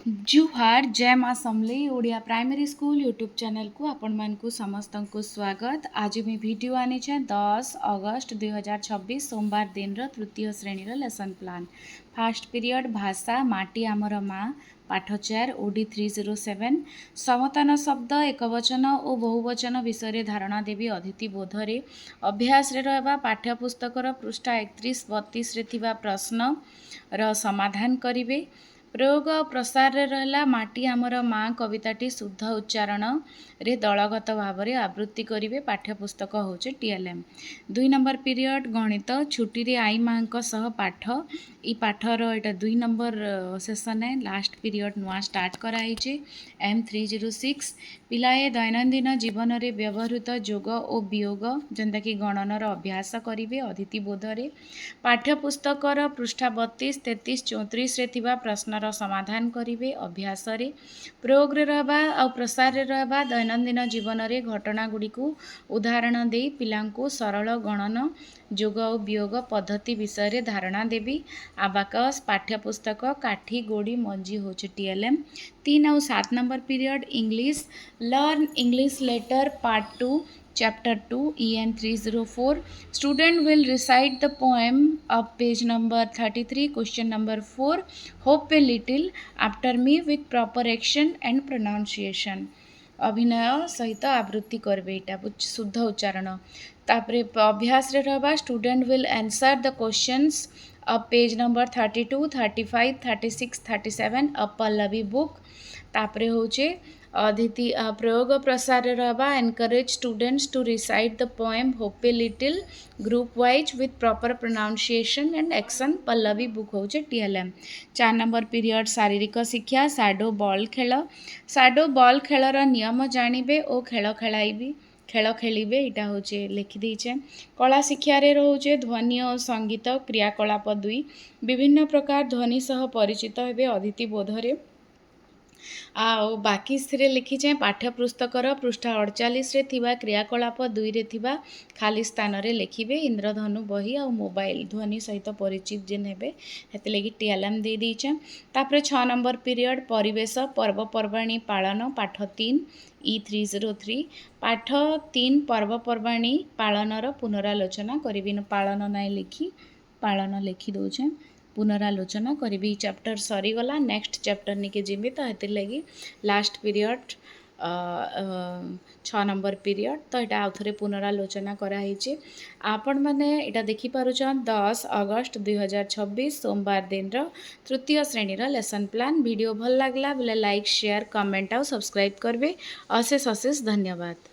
जुहार जय माँ Samalei Odia primary school YouTube channel को आपण मानकु समस्त को स्वागत। आज मैं वीडियो आनी 10 अगस्त 2026 सोमवार दिन तृतीय श्रेणी लेसन प्लान फास्ट पीरियड भाषा माटी आमर माँ पाठ 4 ओडी 307 समतान शब्द एकवचन और बहुवचन विषय धारणा देवी अतिथि बोधरे अभ्यास रहा पाठ्यपुस्तकर पृष्ठा 31-32 प्रश्न समाधान करेंगे। प्रयोग और प्रसार रहा माटी आमर माँ कविताटी शुद्ध उच्चारण रे दलगत भाव में आवृत्ति करेंगे। पाठ्यपुस्तक हूँ टीएलएम 2 नंबर पीरियड गणित छुट्टी रे आई माँ सह पाठ ई पाठर यहाँ 2 नंबर सेसन है लास्ट पीरियड नुआ स्टार्ट कराई M306 पिलाए दैनंदिन जीवन में व्यवहृत जोग और वियोग जेनता कि गणनर अभ्यास करेंगे अतिथि बोधरे पाठ्यपुस्तकर पृष्ठा 32-33-34 रे प्रश्नर समाधान करेंगे अभ्यास प्रयोग रहा और प्रसार रहा दैनंदिन जीवन में घटना गुड़ी को उदाहरण दे पिला सरल गणन जोग और वियोग पद्धति विषय धारणा देवी। आबाकस पाठ्यपुस्तक काठी गोड़ी मंजी हो टीएलएम 3 और 7 number period English learn English letter part 2 Chapter 2 EN 304 student will recite the poem of page number 33 question number 4 hope a little after me with proper action and pronunciation अभिनय सहित आवृत्ति करबे इटा शुद्ध उच्चारण तापरे अभ्यास रे रहबा student will answer the questions of page number 32 35 36 37 a Pallavi book तापरे होचे अदिति प्रयोग प्रसार रहा encourage students to recite the poem hope a little group wise with proper pronunciation and action Pallavi book हो टीएलएम 4 नंबर पीरियड शारीरिक शिक्षा साडो बॉल खेल साडो बॉल खेलर नियम जानवे और खेल खेलाइबी खेल खेलिबे इटा होचे लिखिदेचे कला शिक्षारे रोचे ध्वनि और संगीत क्रियाकलाप 2 विभिन्न प्रकार ध्वनि सह परिचित हेबे अतिथि बोधरे आ बाकी से लिखी पाठ्यपुस्तकर पृष्ठा 48 रे थिबा क्रियाकलाप 2 रे थिबा खाली स्थान रे लिखिबे इंद्रधनु बही आ मोबाइल ध्वनि सहित परिचित जेन हेबे हेते लगी टीएलएम दे दीचे तापरे 6 नंबर पीरियड परिवेश पर्वपर्वाणी पालन पाठ 3 E303 पाठ 3 पर्वपर्वाणी पालनर पुनरालोचना करिबिन पालन नाय लिखी पालन लिखि दोचे पुनरालोचना करी चैप्टर सरीगला नेक्स्ट चैप्टर निके जिमी तो हेतिर लगी लास्ट पीरियड 6 नंबर पीरियड तो यहाँ आउ थे पुनरालोचना कराई आपण मैंने यहाँ देखिपुन 10 अगस्त 2026 सोमवार दिन तृतीय श्रेणी लेसन प्लान वीडियो भल लगला बोले लाइक शेयर कमेंट और सब्सक्राइब करबे। अशेष अशेष धन्यवाद।